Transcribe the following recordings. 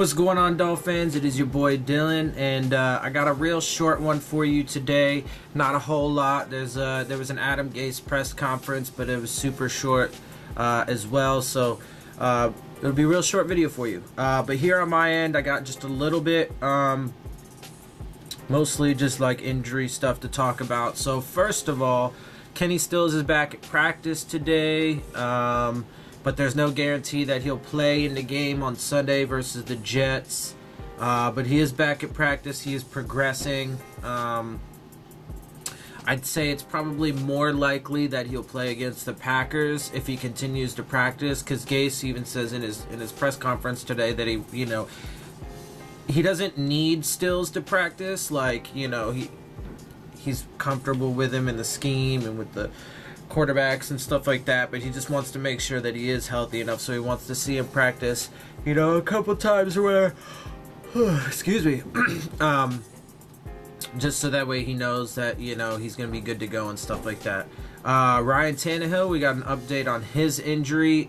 What's going on, Dolphins? It is your boy Dillon, and I got a real short one for you today. Not a whole lot. There was an Adam Gase press conference, but it was super short as well. So it'll be a real short video for you. But here on my end, I got just a little bit, mostly just like injury stuff to talk about. So first of all, Kenny Stills is back at practice today. But there's no guarantee that he'll play in the game on Sunday versus the Jets. But he is back at practice. He is progressing. I'd say it's probably more likely that he'll play against the Packers if he continues to practice, because Gase even says in his press conference today that he doesn't need Stills to practice. Like, he's comfortable with him in the scheme and with the quarterbacks and stuff like that, but he just wants to make sure that he is healthy enough, so he wants to see him practice, a couple times where, excuse me, just so that way he knows that, he's going to be good to go and stuff like that. Ryan Tannehill, we got an update on his injury.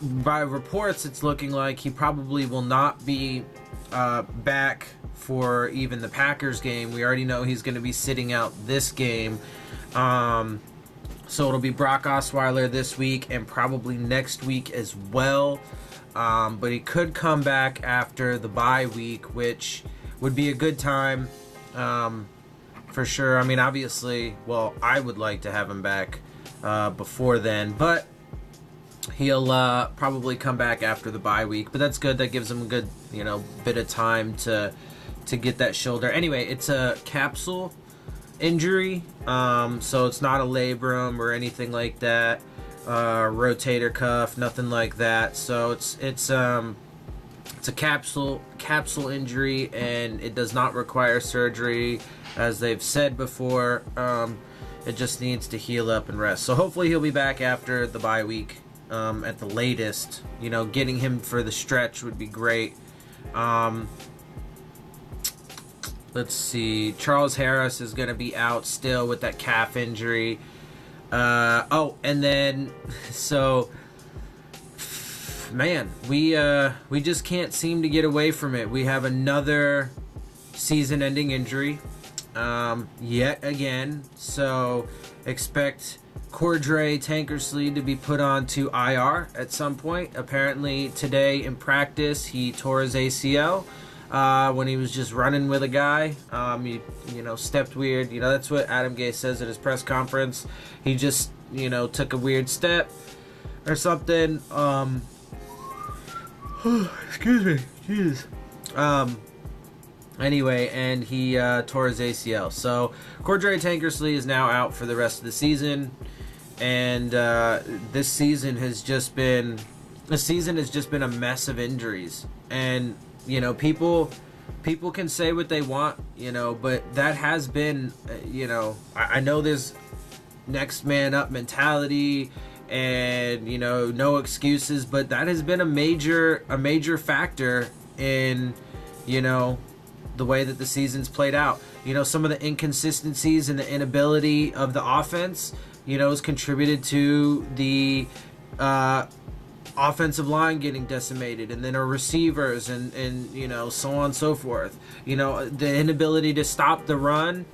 By reports, it's looking like he probably will not be back for even the Packers game. We already know he's going to be sitting out this game. So it'll be Brock Osweiler this week and probably next week as well. But he could come back after the bye week, which would be a good time for sure. I mean, obviously, I would like to have him back before then, but he'll probably come back after the bye week. But that's good. That gives him a good, bit of time to get that shoulder. Anyway, it's a capsule injury, so it's not a labrum or anything like that, rotator cuff, nothing like that. So it's a capsule injury, and it does not require surgery, as they've said before. It just needs to heal up and rest. So hopefully he'll be back after the bye week, at the latest. Getting him for the stretch would be great. Let's see. Charles Harris is going to be out still with that calf injury. And then, man, we just can't seem to get away from it. We have another season-ending injury, yet again. So expect Cordray Tankersley to be put onto IR at some point. Apparently today in practice he tore his ACL. When he was just running with a guy, he stepped weird. That's what Adam Gase says at his press conference. He just, took a weird step or something. Excuse me. Jesus. Anyway, and he tore his ACL. So Cordray Tankersley is now out for the rest of the season, and this season has just been a mess of injuries. And people can say what they want, but that has been, I know there's next man up mentality and, no excuses, but that has been a major factor in, the way that the season's played out. Some of the inconsistencies and the inability of the offense, has contributed to the, offensive line getting decimated, and then our receivers and so on and so forth. The inability to stop the run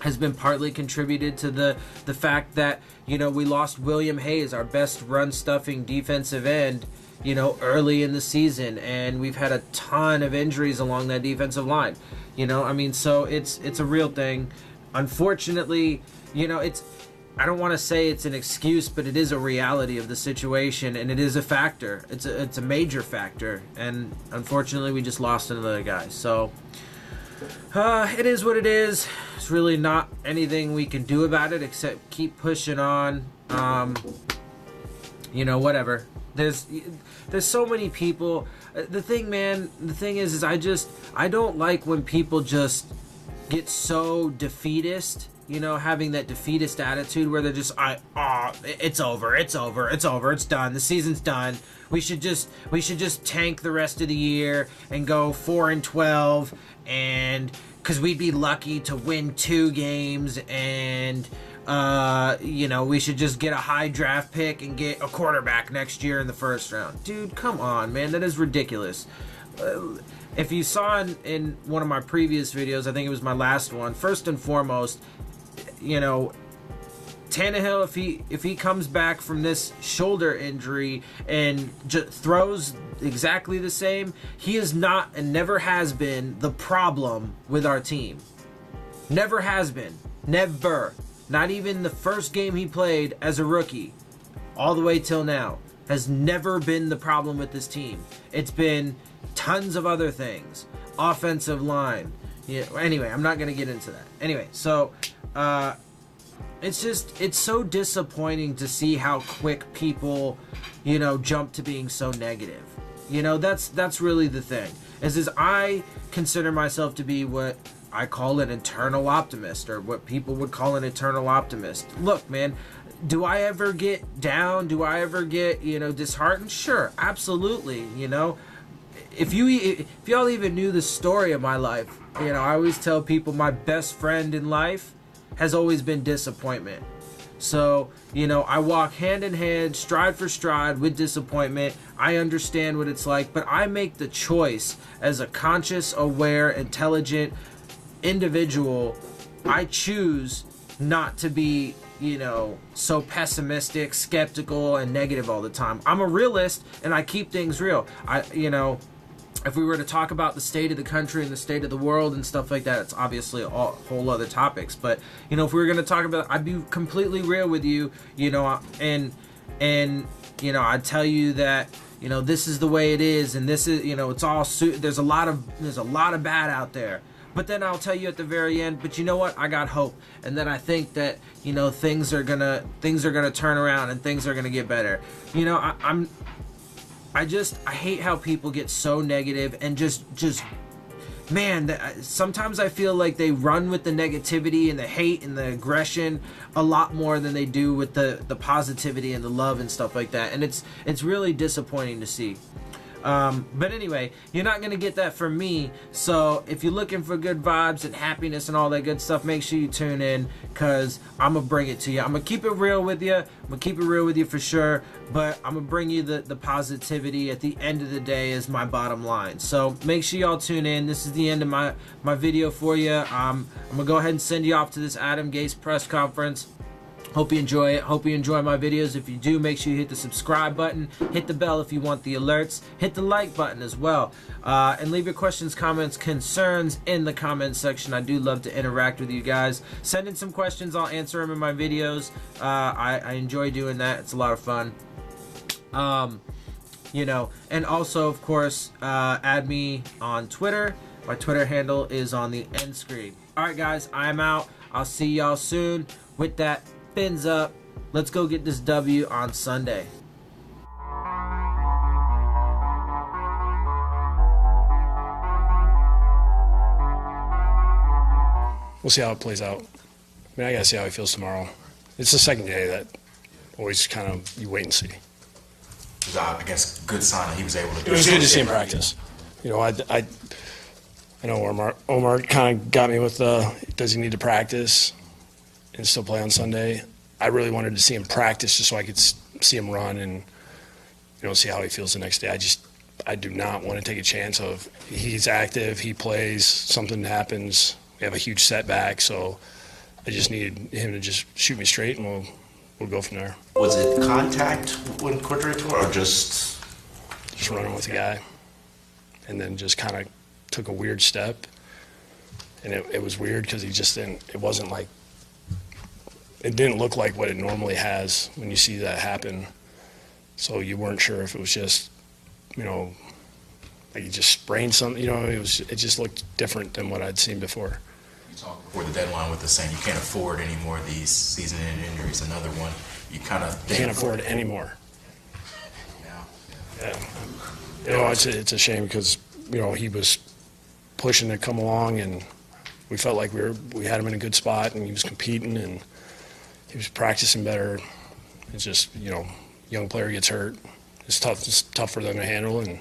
has been partly contributed to the fact that we lost William Hayes, our best run stuffing defensive end, early in the season, and we've had a ton of injuries along that defensive line. So it's a real thing. Unfortunately, I don't want to say it's an excuse, but it is a reality of the situation, and it is a factor. It's a major factor, and unfortunately we just lost another guy. So it is what it is. It's really not anything we can do about it except keep pushing on. Whatever. There's so many people. The thing is I don't like when people just get so defeatist. Having that defeatist attitude where they're just, it's over, it's done, the season's done. We should just tank the rest of the year and go 4-12, and because we'd be lucky to win 2 games, and we should just get a high draft pick and get a quarterback next year in the first round. Dude, come on, man, that is ridiculous. if you saw in one of my previous videos, I think it was my last one, first and foremost, you know, Tannehill, if he comes back from this shoulder injury and just throws exactly the same, he is not and never has been the problem with our team. Never has been. Never. Not even the first game he played as a rookie, all the way till now, has never been the problem with this team. It's been tons of other things. Offensive line. Yeah, anyway, I'm not going to get into that. Anyway, so it's so disappointing to see how quick people, you know, jump to being so negative. You know, that's really the thing. Is I consider myself to be what I call an eternal optimist, or what people would call an eternal optimist. Look, man, do I ever get down? Do I ever get, you know, disheartened? Sure, absolutely. You know, if y'all even knew the story of my life, you know, I always tell people my best friend in life has always been disappointment. So, you know, I walk hand in hand, stride for stride with disappointment. I understand what it's like, but I make the choice as a conscious, aware, intelligent individual. I choose not to be, you know, so pessimistic, skeptical, and negative all the time. I'm a realist, and I keep things real. You know, if we were to talk about the state of the country and the state of the world and stuff like that, it's obviously a whole other topics. But, you know, if we were going to talk about, I'd be completely real with you, you know, and you know, I'd tell you that, you know, this is the way it is, and this is, you know, it's all there's a lot of bad out there. But then I'll tell you at the very end, but you know what? I got hope. And then I think that, you know, things are gonna turn around and things are gonna get better. You know, I hate how people get so negative and just man, sometimes I feel like they run with the negativity and the hate and the aggression a lot more than they do with the positivity and the love and stuff like that. And it's really disappointing to see. But anyway, you're not going to get that from me. So if you're looking for good vibes and happiness and all that good stuff, make sure you tune in, because I'm going to bring it to you. I'm going to keep it real with you. I'm going to keep it real with you for sure. But I'm going to bring you the positivity at the end of the day is my bottom line. So make sure y'all tune in. This is the end of my video for you. I'm going to go ahead and send you off to this Adam Gase press conference. Hope you enjoy it. Hope you enjoy my videos. If you do, make sure you hit the subscribe button. Hit the bell if you want the alerts. Hit the like button as well. And leave your questions, comments, concerns in the comments section. I do love to interact with you guys. Send in some questions. I'll answer them in my videos. I enjoy doing that. It's a lot of fun. You know, and also, of course, add me on Twitter. My Twitter handle is on the end screen. All right, guys, I'm out. I'll see y'all soon. With that, Phins up. Let's go get this W on Sunday. We'll see how it plays out. I mean, I gotta see how he feels tomorrow. It's the second day that always kind of you wait and see. I guess good sign that he was able to do it. It was good to see him practice. You know, I know Omar kind of got me with does he need to practice and still play on Sunday? I really wanted to see him practice just so I could see him run and, you know, see how he feels the next day. I do not want to take a chance of he's active, he plays, something happens, we have a huge setback, so I just need him to just shoot me straight and we'll go from there. Was it contact when Cordray tore, or just running with the guy, and then just kind of took a weird step, and it was weird because he just didn't. It didn't look like what it normally has when you see that happen. So you weren't sure if it was just, you know, like he just sprained something. You know, it just looked different than what I'd seen before. You talked before the deadline with the saying you can't afford any more of these season-ending injuries. Another one, you kind of can't afford any more. Yeah. You know, it's a shame because, you know, he was pushing to come along, and we felt like we had him in a good spot, and he was competing, and he was practicing better. It's just, you know, young player gets hurt. It's tough for them to handle, and,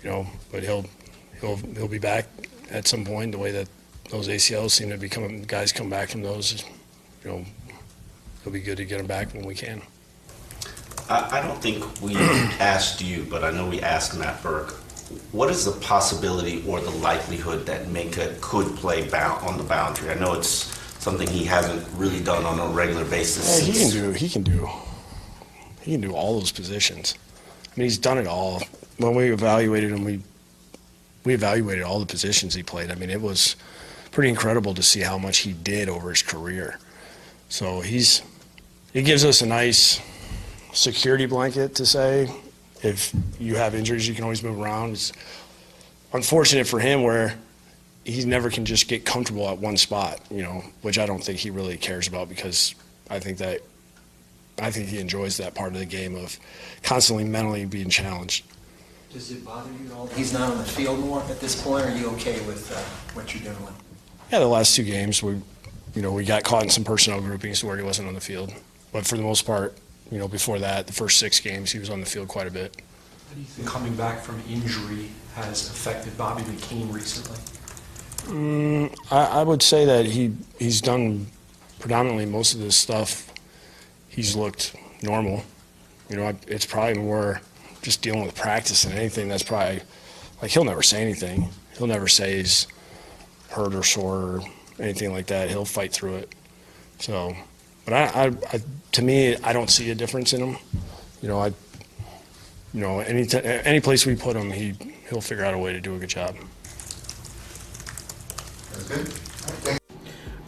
you know, but he'll be back at some point. The way that those ACLs seem to be guys come back from those, you know, it'll be good to get him back when we can. I don't think we asked you, but I know we asked Matt Burke what is the possibility or the likelihood that Minka could play on the boundary? I know it's something he hasn't really done on a regular basis. Yeah, he can do all those positions. I mean, he's done it all. When we evaluated him, we evaluated all the positions he played. I mean, it was pretty incredible to see how much he did over his career. So it gives us a nice security blanket to say, if you have injuries, you can always move around. It's unfortunate for him where he never can just get comfortable at one spot, which I don't think he really cares about, because I think he enjoys that part of the game of constantly mentally being challenged. Does it bother you at all that he's not on the field more at this point, or are you okay with what you're doing? Yeah, the last 2 games, we got caught in some personnel groupings where he wasn't on the field. But for the most part, before that, the first 6 games, he was on the field quite a bit. How do you think coming back from injury has affected Bobby McKean recently? I would say that he's done predominantly most of this stuff. He's looked normal. It's probably more just dealing with practice than anything. That's probably, like, he'll never say anything. He'll never say he's hurt or sore or anything like that. He'll fight through it. So, but to me, I don't see a difference in him. Any place we put him, he'll figure out a way to do a good job.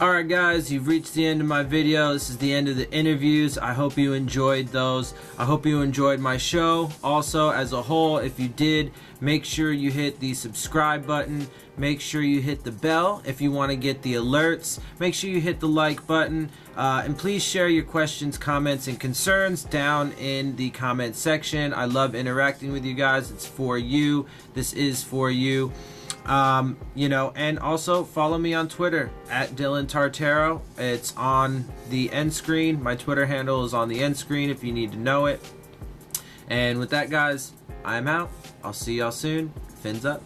Alright guys, you've reached the end of my video. This is the end of the interviews. I hope you enjoyed those. I hope you enjoyed my show. Also, as a whole, if you did, make sure you hit the subscribe button. Make sure you hit the bell if you want to get the alerts. Make sure you hit the like button. And please share your questions, comments, and concerns down in the comment section. I love interacting with you guys. It's for you. This is for you. And also follow me on Twitter at Dillon Tartaro. It's on the end screen. My Twitter handle is on the end screen if you need to know it. And with that, guys, I'm out. I'll see y'all soon. Fins up.